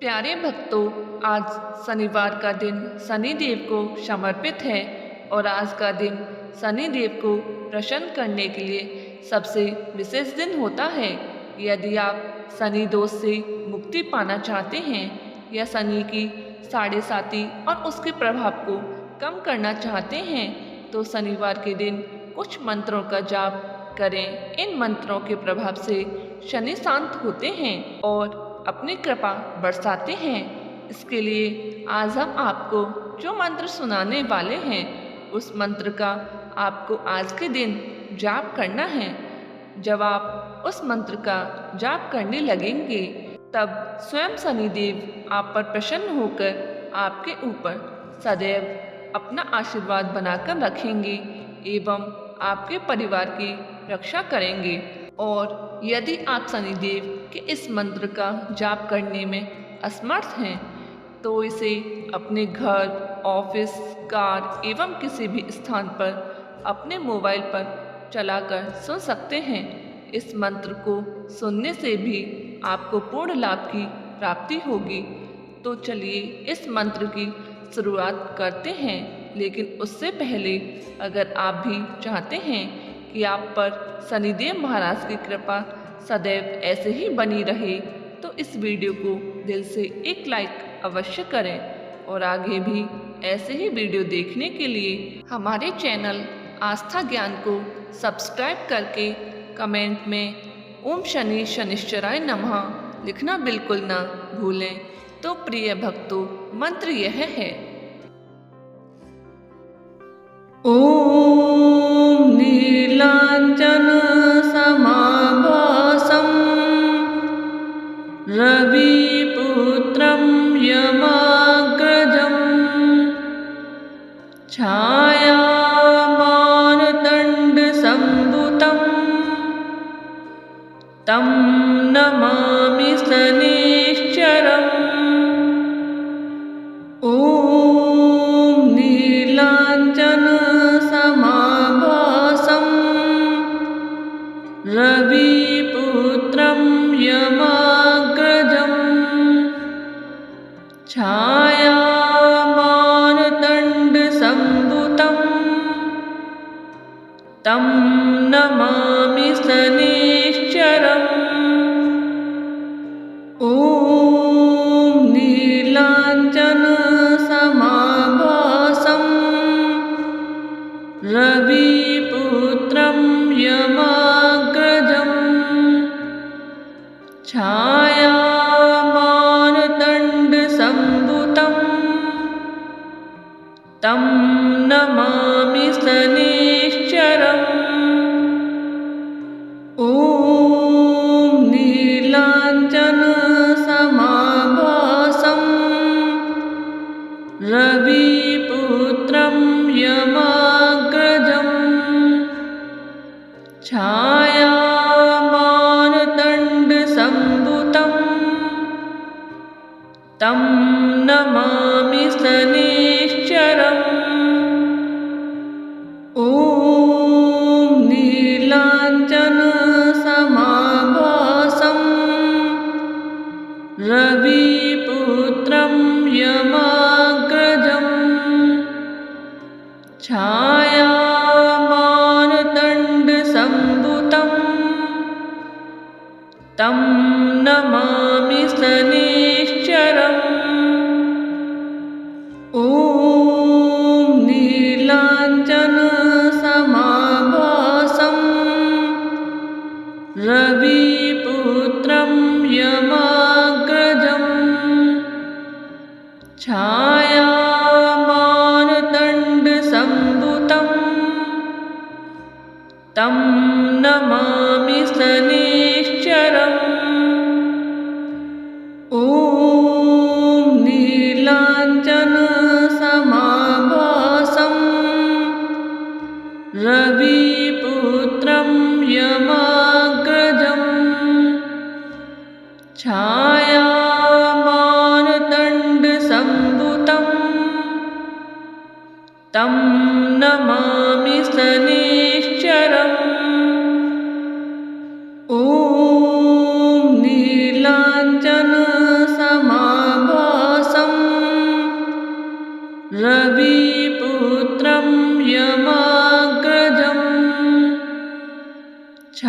प्यारे भक्तों, आज शनिवार का दिन शनिदेव को समर्पित है और आज का दिन शनिदेव को प्रसन्न करने के लिए सबसे विशेष दिन होता है। यदि आप शनि दोष से मुक्ति पाना चाहते हैं या शनि की साढ़े साती और उसके प्रभाव को कम करना चाहते हैं तो शनिवार के दिन कुछ मंत्रों का जाप करें। इन मंत्रों के प्रभाव से शनि शांत होते हैं और अपनी कृपा बरसाते हैं। इसके लिए आज हम आपको जो मंत्र सुनाने वाले हैं उस मंत्र का आपको आज के दिन जाप करना है। जब आप उस मंत्र का जाप करने लगेंगे तब स्वयं शनिदेव आप पर प्रसन्न होकर आपके ऊपर सदैव अपना आशीर्वाद बनाकर रखेंगे एवं आपके परिवार की रक्षा करेंगे। और यदि आप शनिदेव के इस मंत्र का जाप करने में असमर्थ हैं तो इसे अपने घर, ऑफिस, कार एवं किसी भी स्थान पर अपने मोबाइल पर चलाकर सुन सकते हैं। इस मंत्र को सुनने से भी आपको पूर्ण लाभ की प्राप्ति होगी। तो चलिए इस मंत्र की शुरुआत करते हैं, लेकिन उससे पहले अगर आप भी चाहते हैं कि आप पर शनिदेव महाराज की कृपा सदैव ऐसे ही बनी रहे तो इस वीडियो को दिल से एक लाइक अवश्य करें और आगे भी ऐसे ही वीडियो देखने के लिए हमारे चैनल आस्था ज्ञान को सब्सक्राइब करके कमेंट में ओम शनि शनिश्चराय नमः लिखना बिल्कुल ना भूलें। तो प्रिय भक्तों, मंत्र यह है। ॐ नीलाञ्जन समाभासं रविपुत्रं यमाग्रजं छायामार्तण्डसम्भुतं तं नमामि शनिश्चरम्। ॐ नीलाञ्जन समाभासं रविपुत्रं यमाग्रजं छायामार्तण्डसम्भुतं तं नमामि शनिश्चरम्। ॐ नीलाञ्जन समाभासं रविपुत्रं यमाग्रजं छायामार्तण्डसम्भुतं तं नमामि शनिश्चरम्। ॐ नीलाञ्जन समाभासं रविपुत्रं यमाग्रजं छायामार्तण्डसम्भुतं तं नमामि शनिश्चरम्। ॐ नीलाञ्जन समाभासं रविपुत्रं यमाग्रजं छायामार्तण्डसम्भुतं तं नमामि शनिश्चरम्। ॐ नीलाञ्जन समाभासं रविपुत्रं यमाग्रजं छायामार्तण्डसम्भुतं तं नमामि शनिश्चरम्। ॐ नीलाञ्जन समाभासं रविपुत्रं यमाग्रजं छायामार्तण्डसम्भुतं तं नमामि शनिश्चरम्। ॐ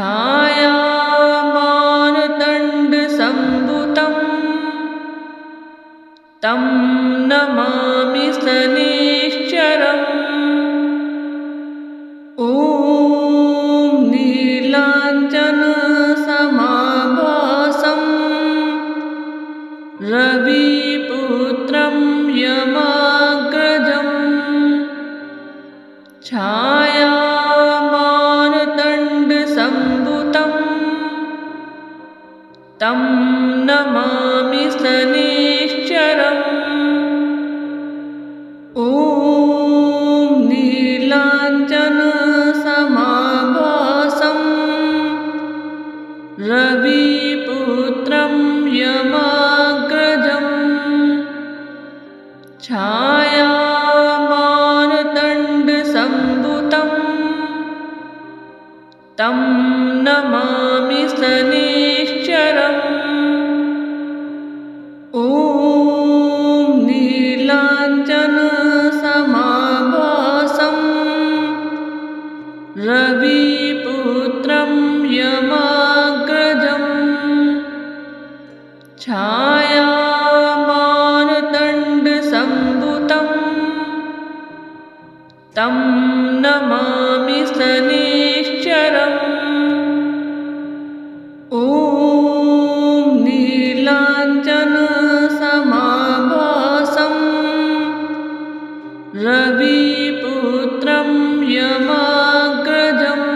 छायामानदण्डसम्भुतं तं नमामि शनैश्चरम्। ॐ नीलाञ्जनसमाभासं रविपुत्रं यमाग्रजम् छायामानदण्डसम्भुतं तं नमामि शनैश्चरम्। ॐ नीलाञ्जनसमाभासं रविपुत्रं यमाग्रजम् छायामानदण्डसम्भुतं तं नमामि शनैश्चरम्। ॐ नीलाञ्जनसमाभासं रविपुत्रं यमाग्रजम् छायामानदण्डसम्भुतं तं नमामि शनैश्चरम्। ॐ नीलाञ्जनसमाभासं रविपुत्रं यमाग्रजम्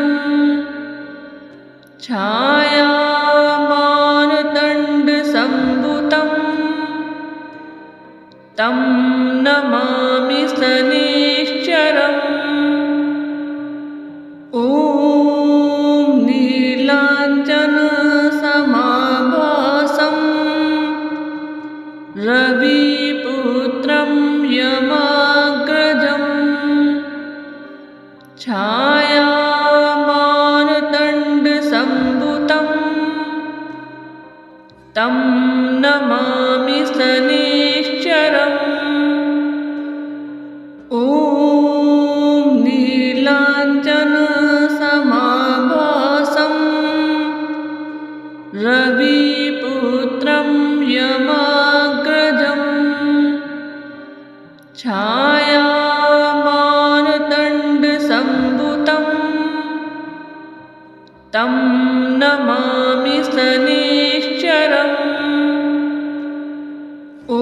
छायामानदण्डसम्भुतं तं नमामि शनैश्चरम्। ॐ नीलाञ्जनसमाभासं रविपुत्रं यमाग्रजम् छायामानदण्डसम्भुतं तं नमामि शनैश्चरम्। ॐ नीलाञ्जनसमाभासं रविपुत्रं यमाग्रजम् छायामानदण्डसम्भुतं तं नमामि शनैश्चरम्। ॐ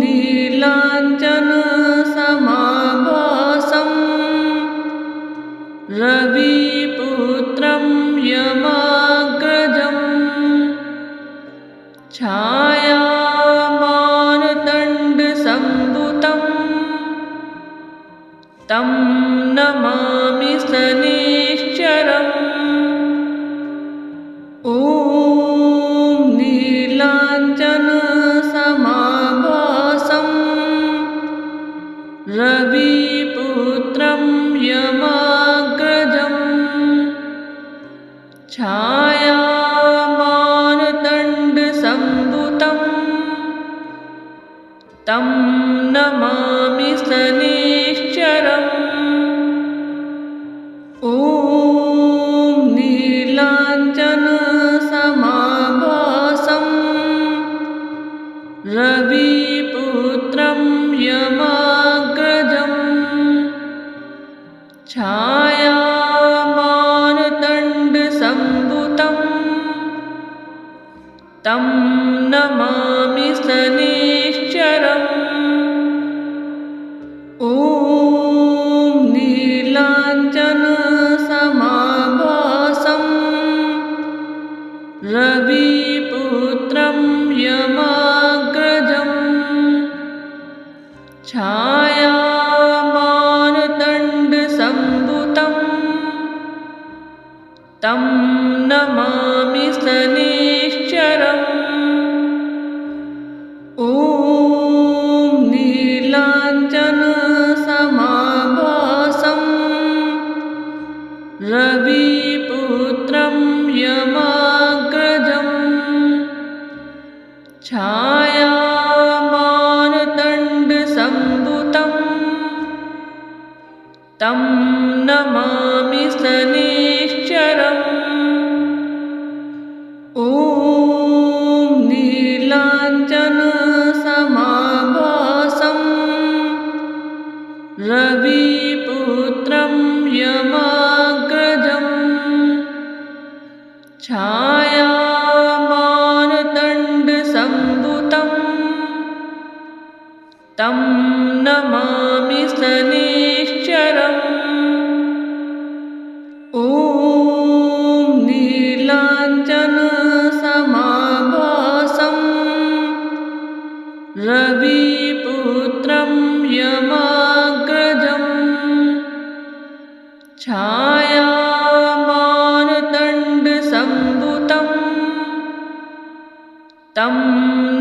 नीलाञ्जनसमाभासं रविपुत्रं यमाग्रजम् छायामानदण्डसम्भुतं तं नमामि शनैश्चरम्। ॐ नीलाञ्जनसमाभासं रविपुत्रं यमाग्रजम् छायामानदण्डसम्भुतं तं नमामि शनैश्चरम्। ॐ नीलाञ्जनसमाभासं रविपुत्रं यमाग्रजम् छायामानदण्डसम्भुतं तं नमामि शनैश्चरम्। ॐ नीलाञ्जनसमाभासं रविपुत्रं यमाग्रजम् छायामानदण्डसम्भुतं तं नमामि शनैश्चरम्। ॐ नीलाञ्जनसमाभासं रविपुत्रं यमाग्रजम् छायामानदण्डसम्भुतं तं नमामि शनैश्चरम्। छायामार्तण्डसम्भुतं तं नमामि शनैश्चरम्। ॐ नीलाञ्जनसमाभासं रविपुत्रं यमाग्रजम् छायामार्तण्डसम्भुतं तं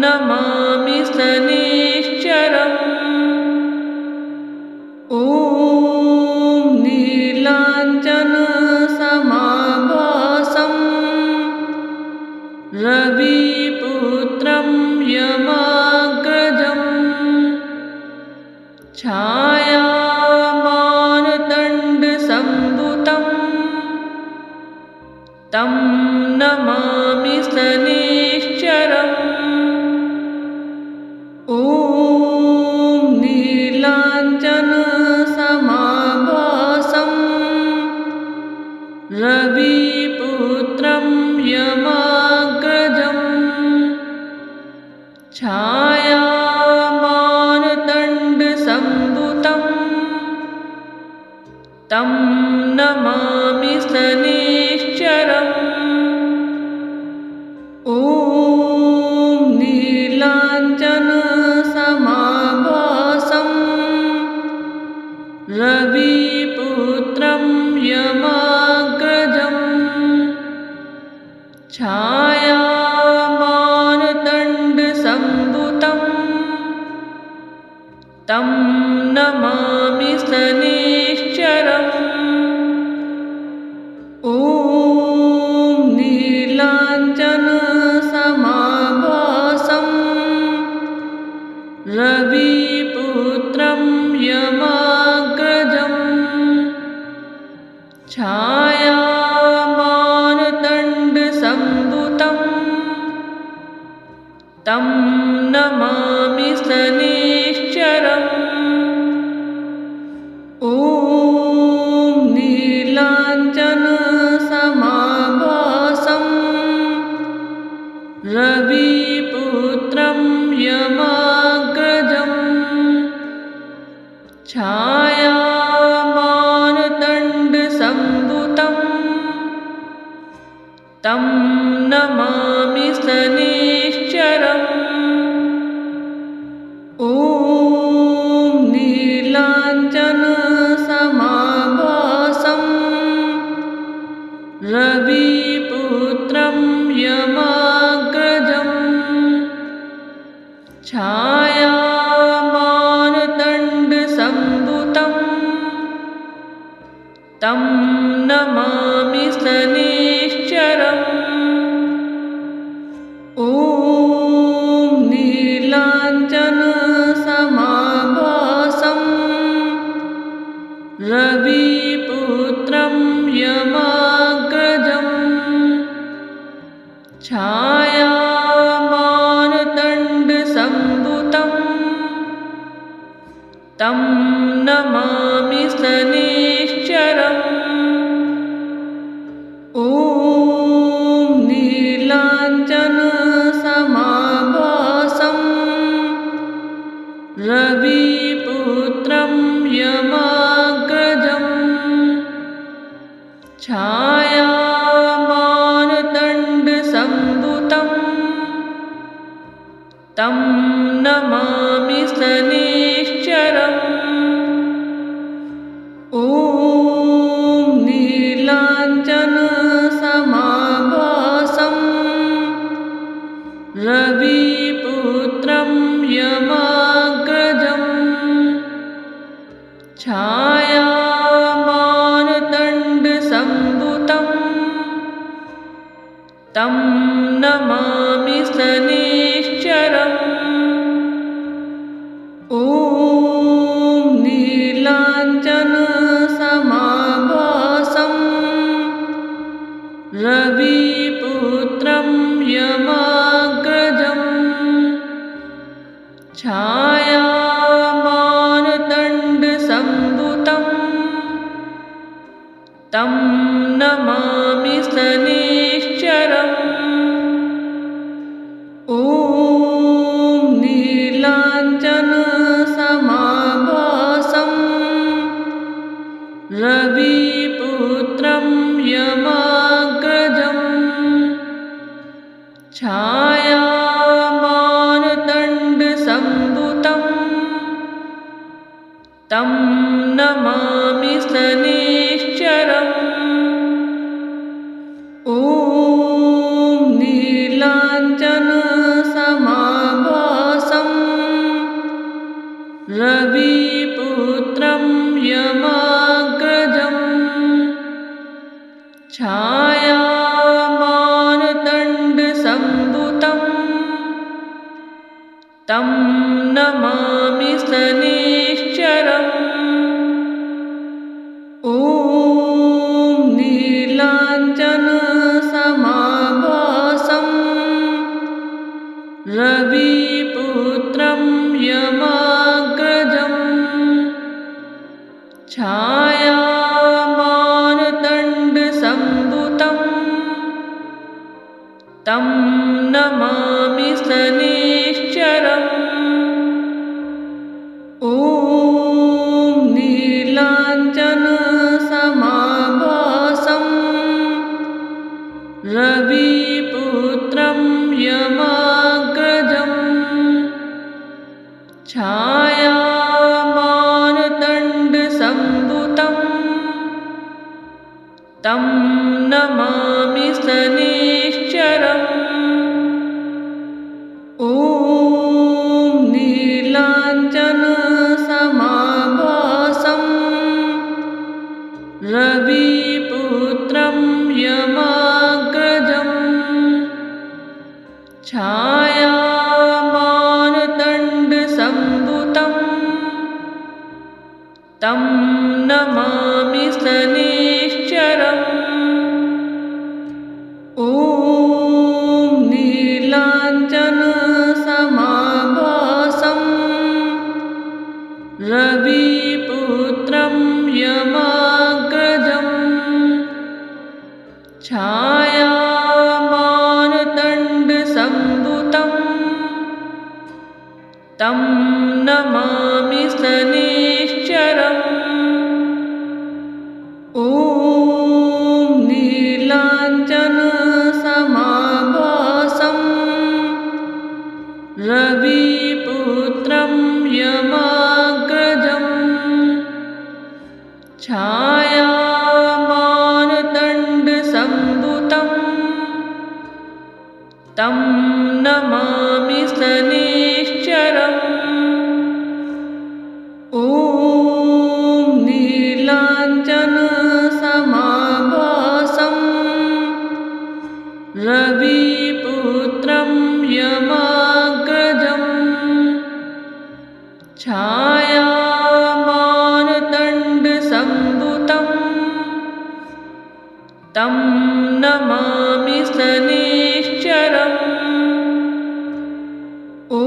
नमामि शनैश्चरम्। ॐ नीलाञ्जनसमाभासं रविपुत्रं यमाग्रजम् छायामार्तण्डसम्भुतं तं नमामि शनैश्चरम्। ॐ नीलाञ्जनसमाभासं रविपुत्रं यमाग्रजम् छायामार्तण्डसम्भुतं तं नमामि शनैश्चरम्। ॐ नीलाञ्जनसमाभासं रविपुत्रं यमाग्रजम् छायामार्तण्डसम्भुतं तं नमामि शनैश्चरम्। ॐ नीलाञ्जनसमाभासं रविपुत्रं यमाग्रजम् छायामार्तण्डसम्भुतं तं नमामि शनैश्चरम्। ॐ नीलाञ्जनसमाभासं रविपुत्रं यमाग्रजम् छायामार्तण्डसम्भुतं तं नमामि शनैश्चरम्। ॐ नीलाञ्जनसमाभासं रविपुत्रं यमाग्रजम् छायामार्तण्डसम्भुतं तं नमामि शनैश्चरम्। ॐ नीलाञ्जनसमाभासं रविपुत्रं यमाग्रजम् छायामार्तण्डसम्भुतं तं नमामि शनैश्चरम्। ॐ नीलाञ्जनसमाभासं रविपुत्रं यमाग्रजम् छायामार्तण्डसम्भुतं तं नमामि शनैश्चरम्। ॐ नीलाञ्जनसमाभासं रविपुत्रं यमाग्रजम् छायामार्तण्डसम्भुतं तं नमामि शनैश्चरम्। ॐ नीलाञ्जनसमाभासं रविपुत्रं यमाग्रजम् छायामार्तण्डसम्भुतं तं नमामि शनैश्चरम्। छायामानदण्डसम्भुतं तं नमामि शनैश्चरम्। ॐ नीलाञ्जनसमाभासं रविपुत्रं यमाग्रजम् छायामानदण्डसम्भुतं तं नमामि शनैश्चरम्। ॐ नीलाञ्जनसमाभासं रविपुत्रं यमाग्रजम् छायामानदण्डसम्भुतं तं नमामि शनैश्चरम्। ॐ नीलाञ्जनसमाभासं रविपुत्रं यमाग्रजम् छायामानदण्डसम्भुतं तं नमामि शनैश्चरम्। ॐ नीलाञ्जनसमाभासं रविपुत्रं यमाग्रजम् छायामानदण्डसम्भुतं तं नमामि शनैश्चरम्। ॐ नीलाञ्जनसमाभासं रविपुत्रं यमाग्रजम् छायामानदण्डसम्भुतं तं नमामि शनैश्चरम्। ॐ नीलाञ्जनसमाभासं रविपुत्रं यमाग्रजम् छायामानदण्डसम्भुतं तं नमामि शनैश्चरम्। ॐ नीलाञ्जनसमाभासं रविपुत्रं यमाग्रजम् छायामानदण्डसम्भुतं तं नमामि शनैश्चरम्। ॐ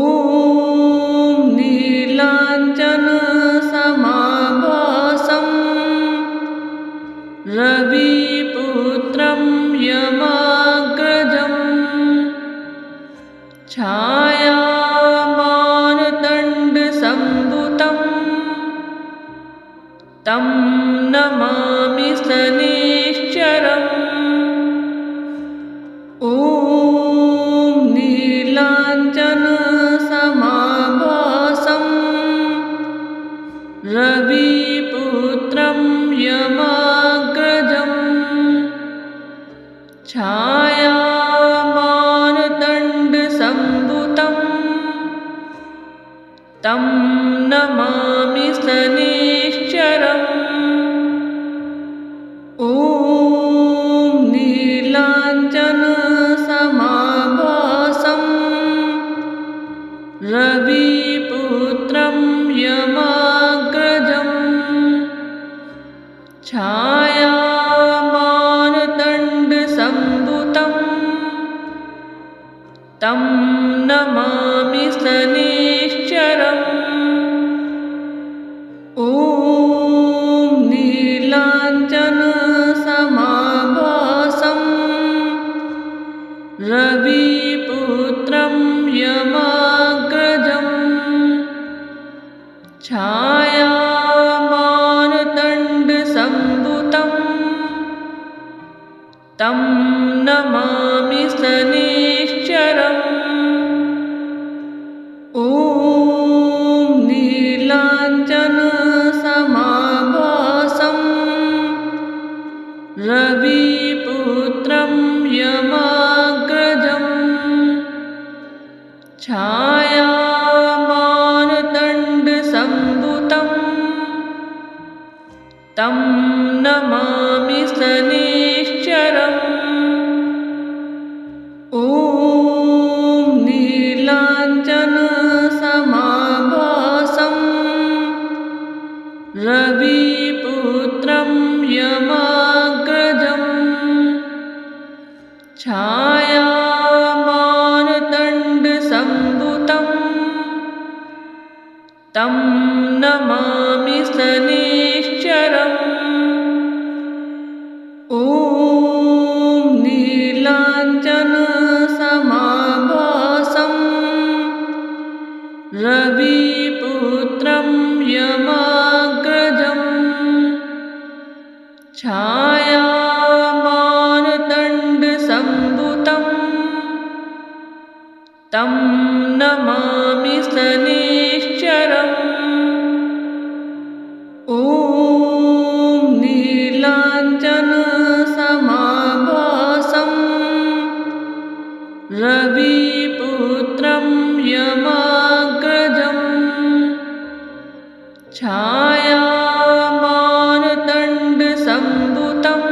नीलाञ्जनसमाभासं रविपुत्रं यमाग्रजम् छायामानदण्डसम्भुतं तं नमामि शनैश्चरम्। ॐ नीलाञ्जनसमाभासं रविपुत्रं यमाग्रजम् छायामानदण्डसम्भुतं तं नमामि शनैश्चरम्। ॐ नीलाञ्जनसमाभासं रविपुत्रं यमाग्रजम् छायामानदण्डसम्भुतं तं नमामि शनैश्चरम्। ॐ नीलाञ्जनसमाभासं रविपुत्रं यमाग्रजम् छायामानदण्डसम्भुतं तं नमामि शनैश्चरम्। छायामार्तण्डसम्भुतं तं नमामि शनैश्चरम्। ॐ नीलाञ्जनसमाभासं रविपुत्रं यमाग्रजम् छायामार्तण्डसम्भुतं तं नमामि शनैश्चरम्। ॐ नीलाञ्जनसमाभासं रविपुत्रं यमाग्रजम् छायामार्तण्डसम्भुतं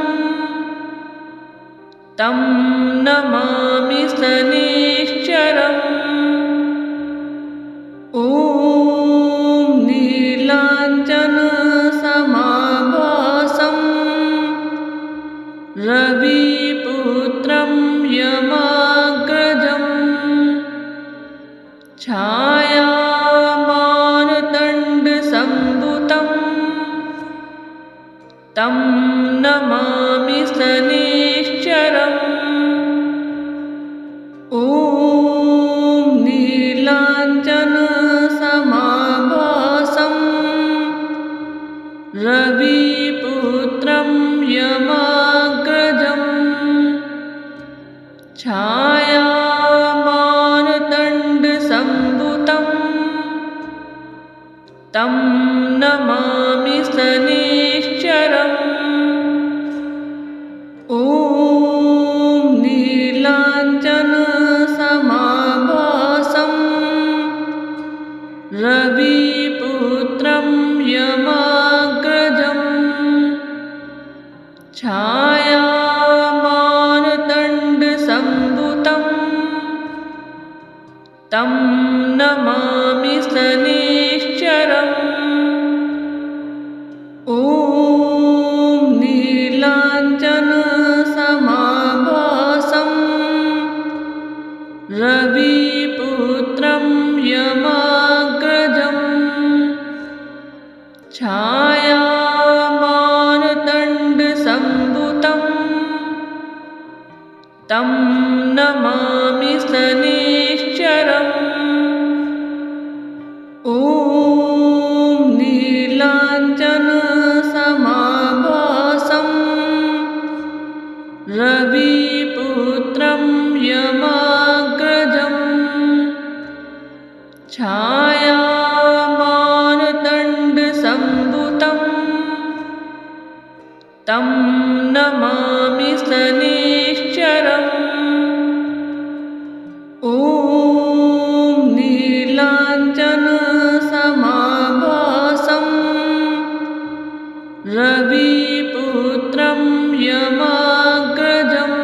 तं नमामि शनैश्चरम्। ॐ नीलाञ्जनसमाभासं रविपुत्रं यमाग्रजम् छायामार्तण्डसम्भुतं तं नमामि शनैश्चरम्। ॐ नीलाञ्जनसमाभासं रविपुत्रं यमाग्रजम् छायामार्तण्डसम्भुतं तं नमामि शनैश्चरम्। ॐ नीलाञ्जनसमाभासं रविपुत्रं यमाग्रजम् छायामार्तण्डसम्भुतं तं नमामि शनैश्चरम्। ॐ नीलाञ्जनसमाभासं रविपुत्रं यमाग्रजम् छायामार्तण्डसम्भुतं तं नमामि शनैश्चरम्। ॐ नीलाञ्जनसमाभासं रविपुत्रं यमाग्रजम् छायामार्तण्डसम्भुतं तं नमामि शनैश्चरम्। ॐ नीलाञ्जनसमाभासं रविपुत्रं यमाग्रजम्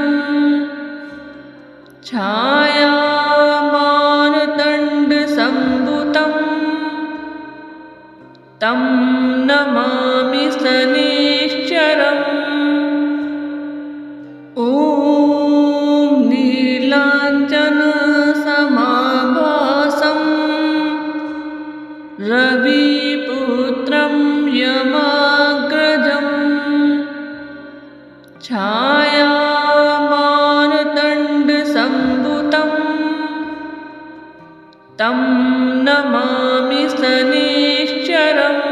छायामार्तण्डसम्भुतं तं नमामि शनैश्चरम्। ॐ नीलाञ्जनसमाभासं रविपुत्रं यमाग्रजम् छायामार्तण्डसम्भुतं तं नमामि शनैश्चरम्।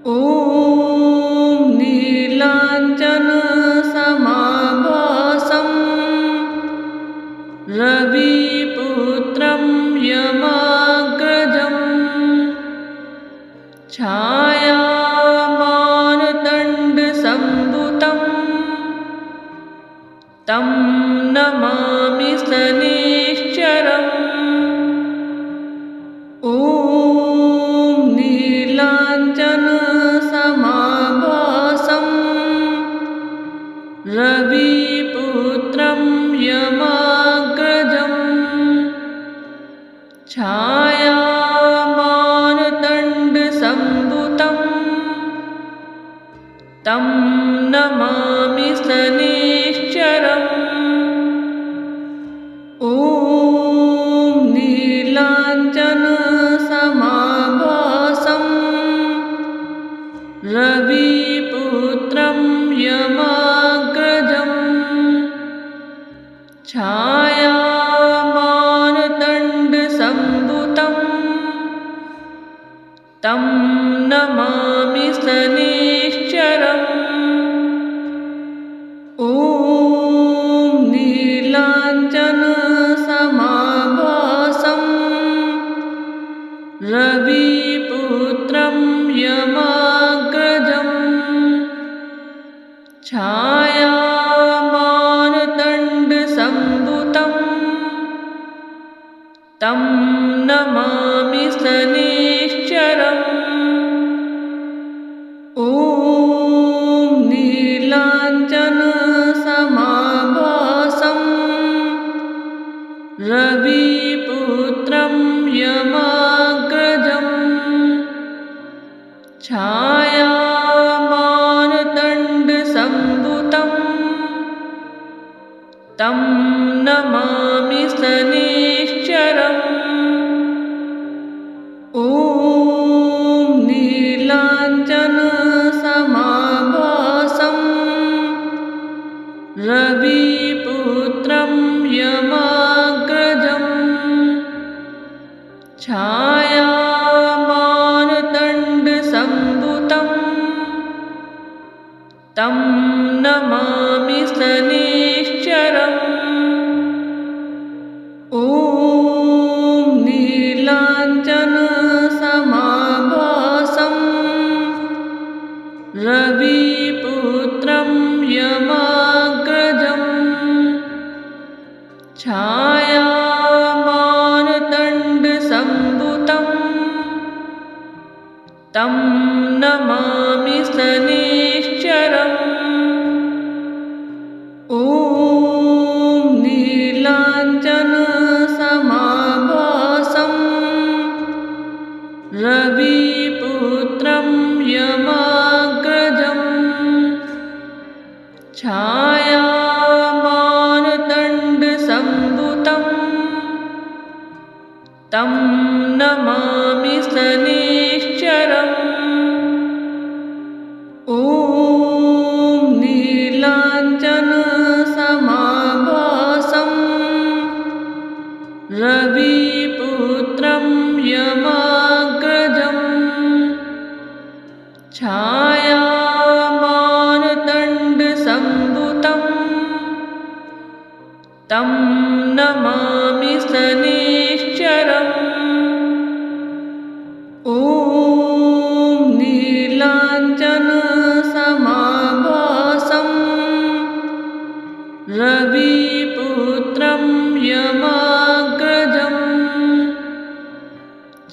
ॐ नीलाञ्जनसमाभासं रविपुत्रं यमाग्रजम् छायामार्तण्डसम्भुतं तं नमामि शनैश्चरम्। ॐ नीलाञ्जनसमाभासं रविपुत्रं यमाग्रजम् छायामार्तण्डसम्भुतं तं नमामि शनैश्चरम्। छायामानदण्डसम्भुतं तं नमामि शनैश्चरम्। ॐ नीलाञ्जनसमाभासं रविपुत्रं यमाग्रजम् छायामानदण्डसम्भुतं तं नमामि शनैश्चरम्। ॐ नीलाञ्जनसमाभासं रविपुत्रं यमाग्रजम् छायामानदण्डसम्भुतं तं नमामि शनैश्चरम्। ॐ नीलाञ्जनसमाभासं रविपुत्रं यमाग्रजम् छायामानदण्डसम्भुतं तं नमामि शनैश्चरम्। ॐ नीलाञ्जनसमाभासं रविपुत्रं यमाग्रजम् छायामानदण्डसम्भुतं तं नमामि शनैश्चरम्। ॐ नीलाञ्जनसमाभासं रविपुत्रं यमाग्रजम् छायामानदण्डसम्भुतं तं नमामि शनैश्चरम्। ॐ नीलाञ्जनसमाभासं रविपुत्रं यमाग्रजम् छायामानदण्डसम्भुतं तं नमामि शनैश्चरम्। ॐ नीलाञ्जनसमाभासं रविपुत्रं यमाग्रजम्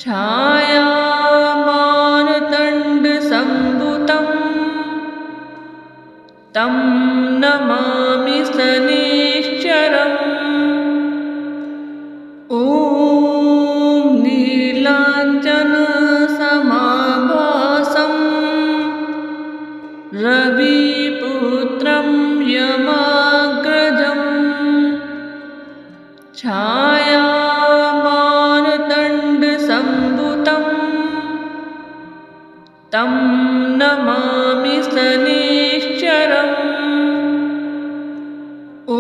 छायामानदण्डसम्भुतं तं नमामि शनैश्चरम्। ॐ नीलाञ्जनसमाभासं रविपुत्रं यमाग्रजम् छायामानदण्डसम्भुतं तं नमामि शनैश्चरम्। ॐ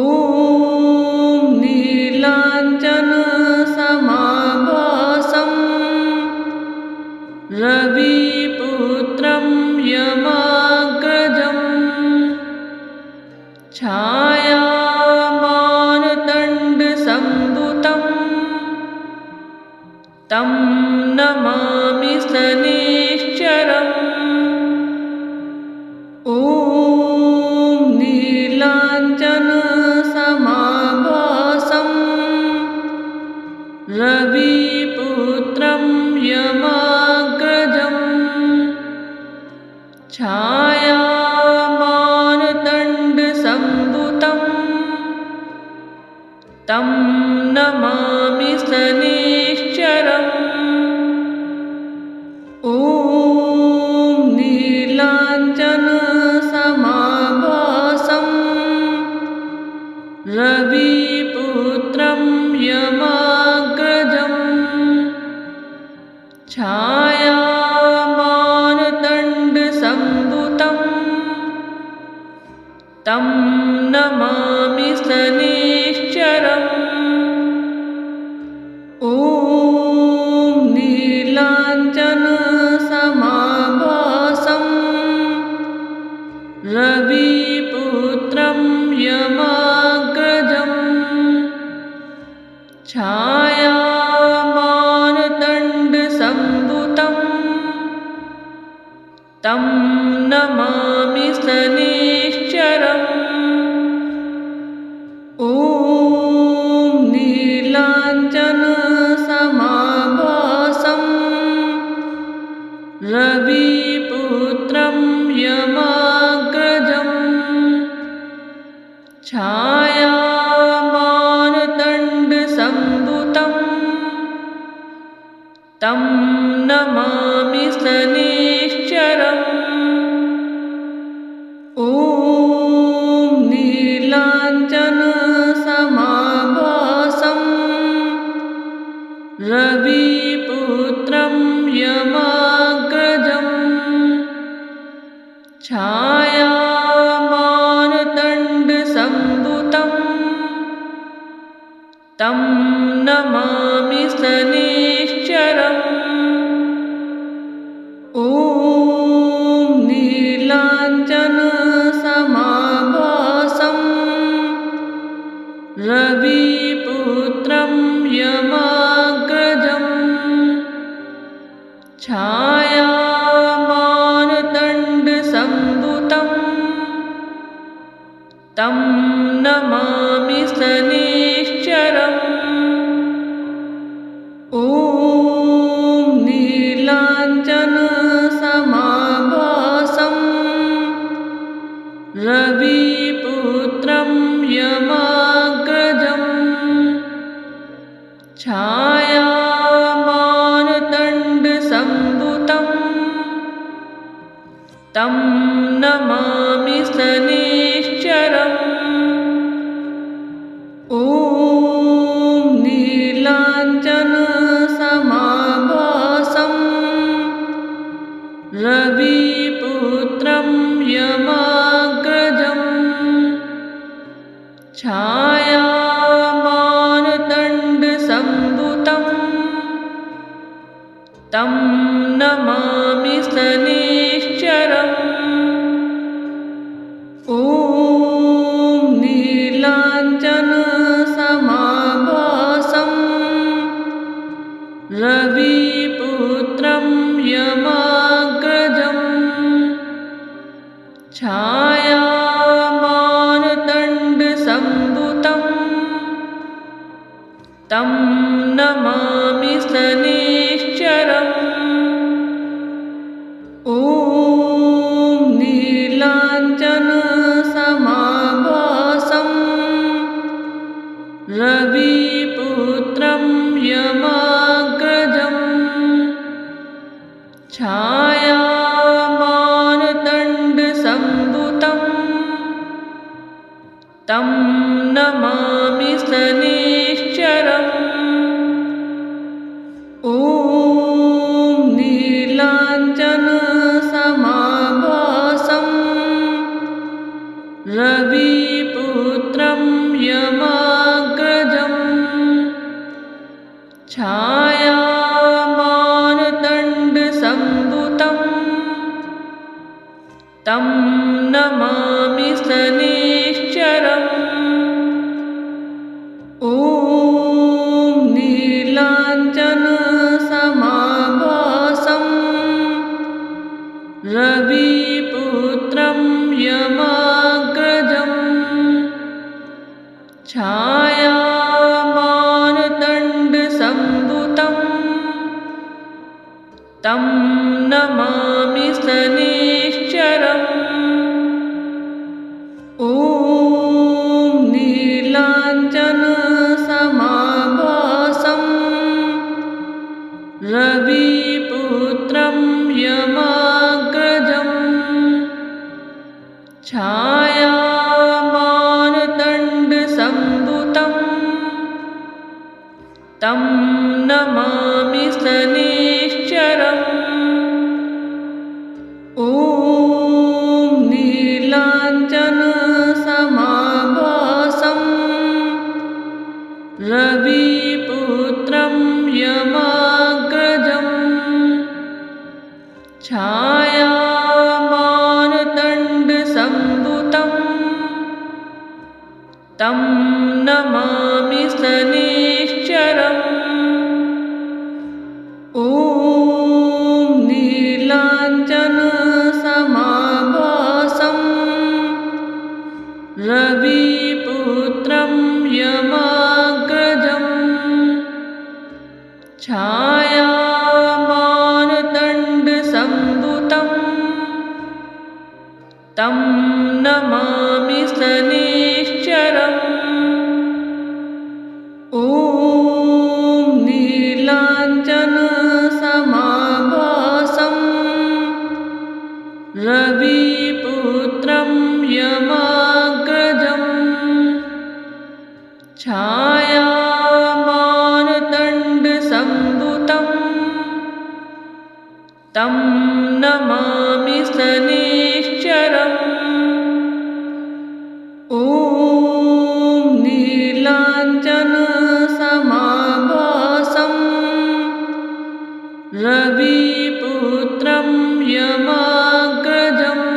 नीलाञ्जनसमाभासं रविपुत्रं यमाग्रजम् छायामानदण्डसम्भुतं तं नमामि शनैश्चरम्। ॐ नीलाञ्जनसमाभासं रविपुत्रं यमाग्रजम् छायामानदण्डसम्भुतं तं नमामि शनैश्चरम्। ॐ नीलाञ्जनसमाभासं रविपुत्रं यमाग्रजम् छायामानदण्डसम्भुतं तं नमामि शनैश्चरम्। छायामार्तण्डसम्भुतं तं नमामि शनैश्चरम्। ॐ नीलाञ्जनसमाभासं रविपुत्रं यमाग्रजम् छायामार्तण्डसम्भुतं तं नमामि शनैश्चरम्। ॐ नीलाञ्जनसमाभासं रविपुत्रं यमाग्रजम् छायामार्तण्डसम्भुतं तं नमामि शनैश्चरम्। ॐ नीलाञ्जनसमाभासं रविपुत्रं यमाग्रजम् छायामार्तण्डसम्भुतं तं नमामि शनैश्चरम्। ॐ नीलाञ्जनसमाभासं रविपुत्रं यमाग्रजम् छायामार्तण्डसम्भुतं तं नमामि शनैश्चरम्। ॐ नीलाञ्जनसमाभासं रविपुत्रं यमाग्रजम् छायामार्तण्डसम्भुतं तं नमामि शनैश्चरम्। ॐ नीलाञ्जनसमाभासं रविपुत्रं यमाग्रजम् छायामार्तण्डसम्भुतं तं नमामि शनैश्चरम्। ॐ नीलाञ्जनसमाभासं रविपुत्रं यमाग्रजम् छायामार्तण्डसम्भुतं तं नमामि शनैश्चरम्। ॐ नीलाञ्जनसमाभासं रविपुत्रं यमाग्रजम् छायामार्तण्डसम्भुतं तं नमामि शनैश्चरम्। ॐ नीलाञ्जनसमाभासं रविपुत्रं यमाग्रजम् छायामार्तण्डसम्भुतं तं नमामि शनैश्चरम्। ॐ नीलाञ्जनसमाभासं रविपुत्रं यमाग्रजम् छायामार्तण्डसम्भुतं तं नमामि शनैश्चरम्। ॐ नीलाञ्जनसमाभासं रविपुत्रं यमाग्रजम् छायामार्तण्डसम्भुतं तं नमामि शनैश्चरम्। रविपुत्रं यमाग्रजम् छायामार्तण्डसम्भुतं तं नमामि शनैश्चरम्। ॐ नीलाञ्जनसमाभासं रविपुत्रं यमाग्रजम् छायामार्तण्डसम्भुतं तं नमामि शनैश्चरम्। ॐ नीलाञ्जनसमाभासं रविपुत्रं यमाग्रजम्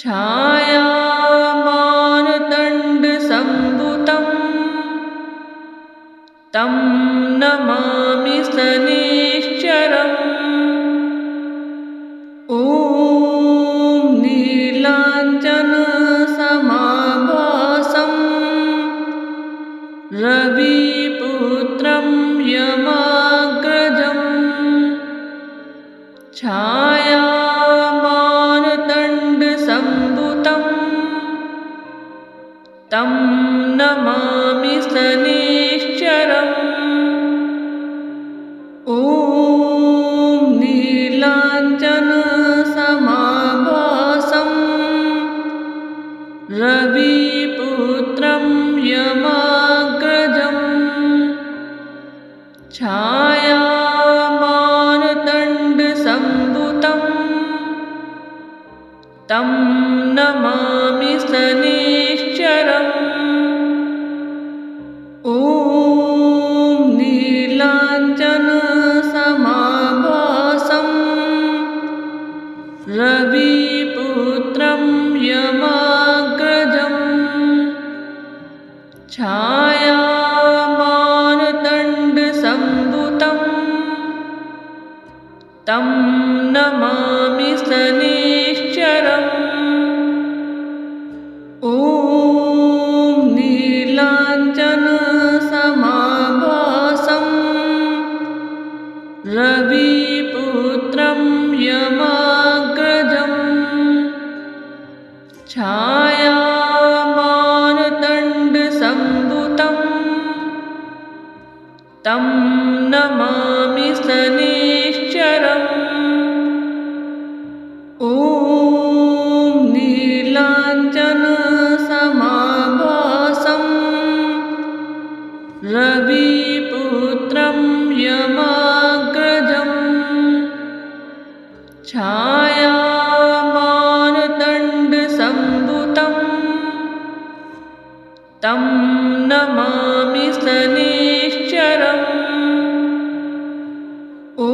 छायामार्तण्डसम्भुतं तं नमामि शनैश्चरम्। ॐ नीलाञ्जनसमाभासं रविपुत्रं यमाग्रजम् छायामार्तण्डसम्भुतं तं नमामि शनैश्चरम्। ॐ नीलाञ्जनसमाभासं रविपुत्रं यमाग्रजम् छायामार्तण्डसम्भुतं तं नमामि शनैश्चरम्। ॐ नीलाञ्जनसमाभासं रविपुत्रं यमाग्रजम् छायामार्तण्डसम्भुतं तं नमामि शनैश्चरम्। ॐ नीलाञ्जनसमाभासं रविपुत्रं यमाग्रजम् छायामार्तण्डसम्भुतं तं नमामि शनैश्चरम्। ॐ नीलाञ्जनसमाभासं रविपुत्रं यमाग्रजम् छायामार्तण्डसम्भुतं तं नमामि शनैश्चरम्। ॐ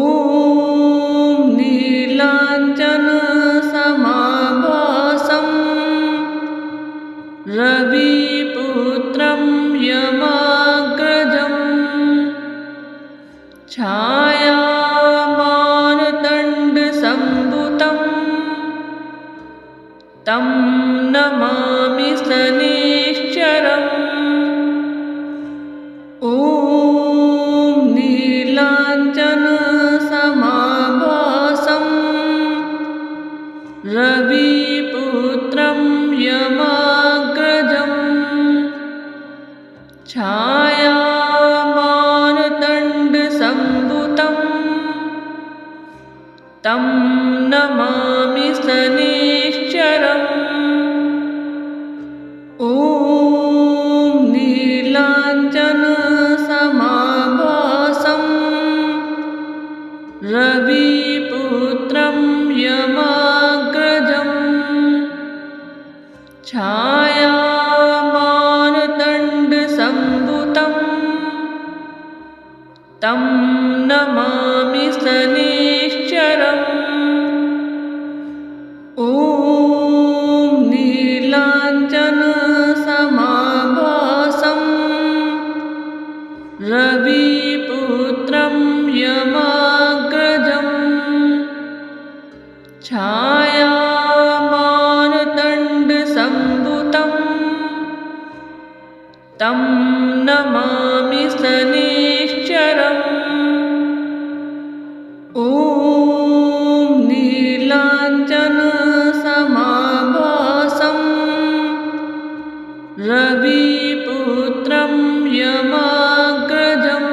नीलाञ्जनसमाभासं रविपुत्रं यमाग्रजम् छायामार्तण्डसम्भुतं तं नमामि शनैश्चरम्। ॐ नीलाञ्जनसमाभासं रविपुत्रं यमाग्रजम् छायामार्तण्डसम्भुतं तं नमामि शनैश्चरम्। ॐ नीलाञ्जनसमाभासं रविपुत्रं यमाग्रजम् छायामार्तण्डसम्भुतं तं नमामि शनैश्चरम्। ॐ नीलाञ्जनसमाभासं रविपुत्रं यमाग्रजम् छायामार्तण्डसम्भुतं तं नमामि शनिश्चरम्। ॐ नीलाञ्जनसमाभासं रविपुत्रं यमाग्रजम्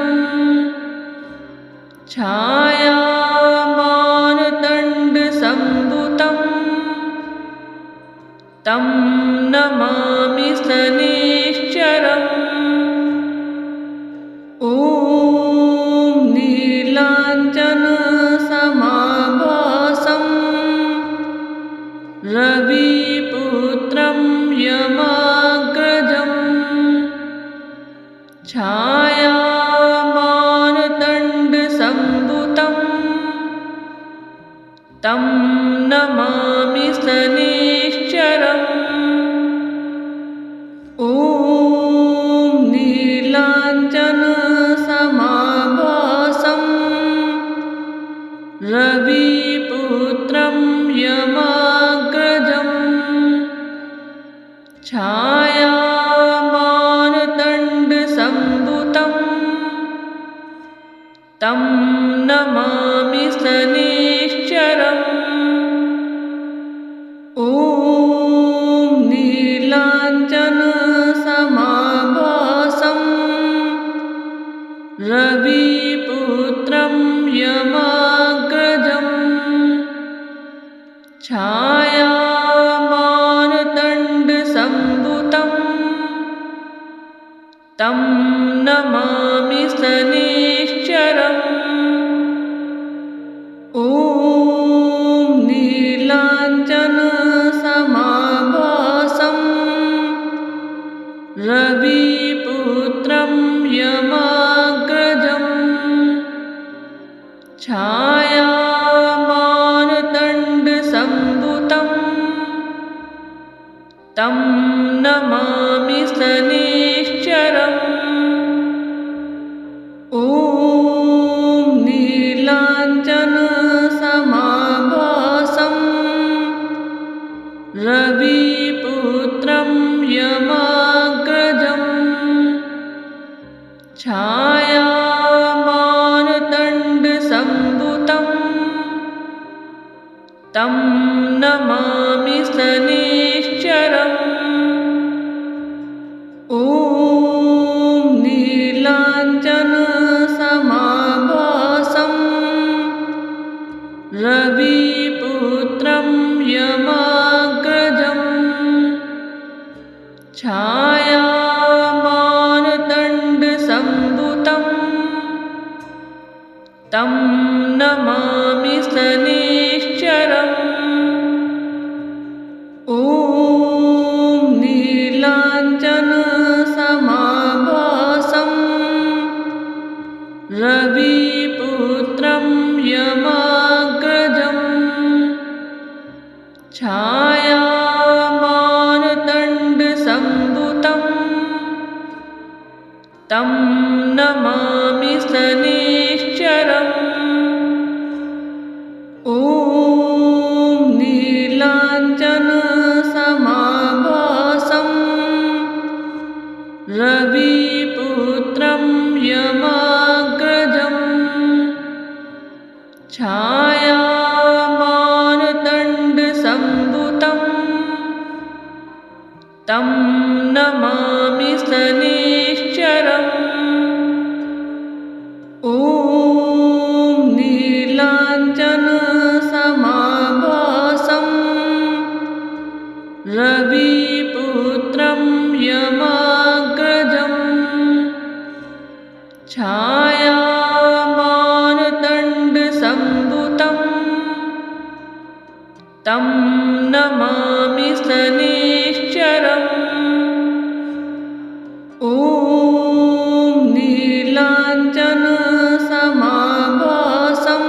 छायामार्तण्डसम्भुतं तं नमामि शनिश्चरम्। ॐ नीलाञ्जनसमाभासं रविपुत्रं यमाग्रजम् छायामार्तण्डसम्भुतं तं नमामि शनिश्चरम्। ॐ नीलाञ्जनसमाभासं रविपुत्रं यमाग्रजम् छायामार्तण्डसम्भुतं तं नमामि शनिश्चरम्। ॐ नीलाञ्जनसमाभासं रविपुत्रं यमाग्रजम् छायामार्तण्डसम्भुतं तं नमामि शनिश्चरम्। ॐ नीलाञ्जनसमाभासं रविपुत्रं यमाग्रजम् छायामार्तण्डसम्भुतं तं नमामि शनिश्चरम्। ॐ नीलाञ्जनसमाभासं रविपुत्रं यमाग्रजम् छायामार्तण्डसम्भुतं तं नमामि शनिश्चरम्। ॐ नीलाञ्जनसमाभासं रविपुत्रं यमाग्रजम् छायामार्तण्डसम्भुतं तं नमामि शनिश्चरम्। ॐ नीलाञ्जनसमाभासं रविपुत्रं यमाग्रजम् छायामार्तण्डसम्भुतं तं नमामि शनिश्चरम्। ॐ नीलाञ्जनसमाभासं रविपुत्रं यमाग्रजम् छायामार्तण्डसम्भुतं तं नमामि शनिश्चरम्। ॐ नीलाञ्जनसमाभासं रविपुत्रं यमाग्रजम् छायामार्तण्डसम्भुतं तं नमामि शनिश्चरम्। ॐ नीलाञ्जनसमाभासं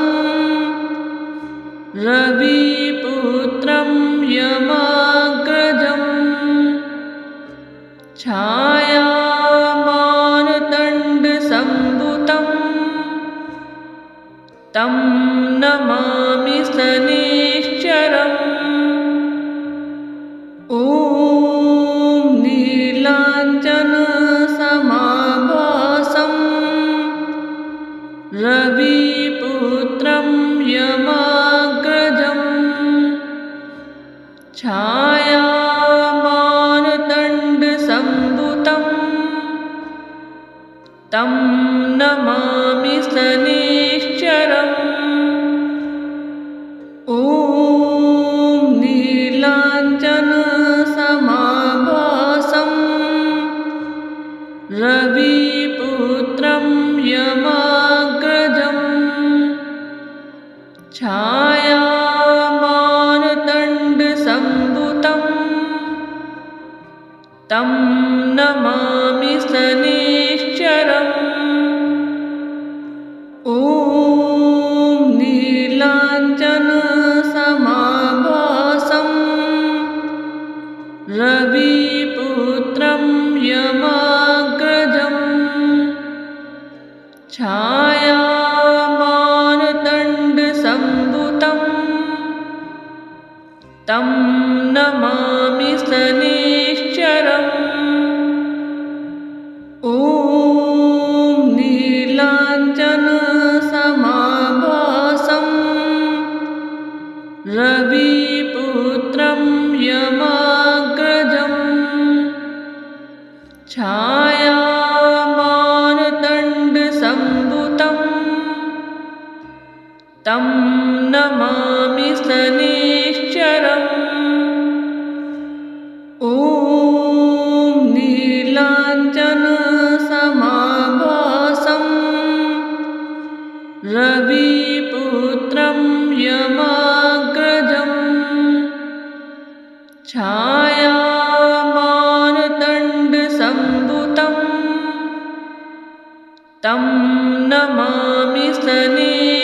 रविपुत्रं यमाग्रजम् छायामार्तण्डसम्भुतं तं नमामि शनिश्चरम्। ॐ नीलाञ्जनसमाभासं तं नमामि शनैश्चरम् ॐ नीलाञ्जनसमाभासं रविपुत्रं यमाग्रजम् छायामार्तण्डसम्भुतं तं नमामि शनैश्चरम् ॐ नीलाञ्जनसमाभासं रविपुत्रं यमाग्रजम् छायामार्तण्डसम्भुतं तं नमामि शनैश्चरम् ॐ नीलाञ्जनसमाभासं रविपुत्रं यमाग्रजम् छायामार्तण्डसम्भुतं तं नमामि शनैश्चरम् ॐ नीलाञ्जनसमाभासं रविपुत्रं यमाग्रजम् छायामार्तण्डसम्भुतं तं नमामि शनैश्चरम्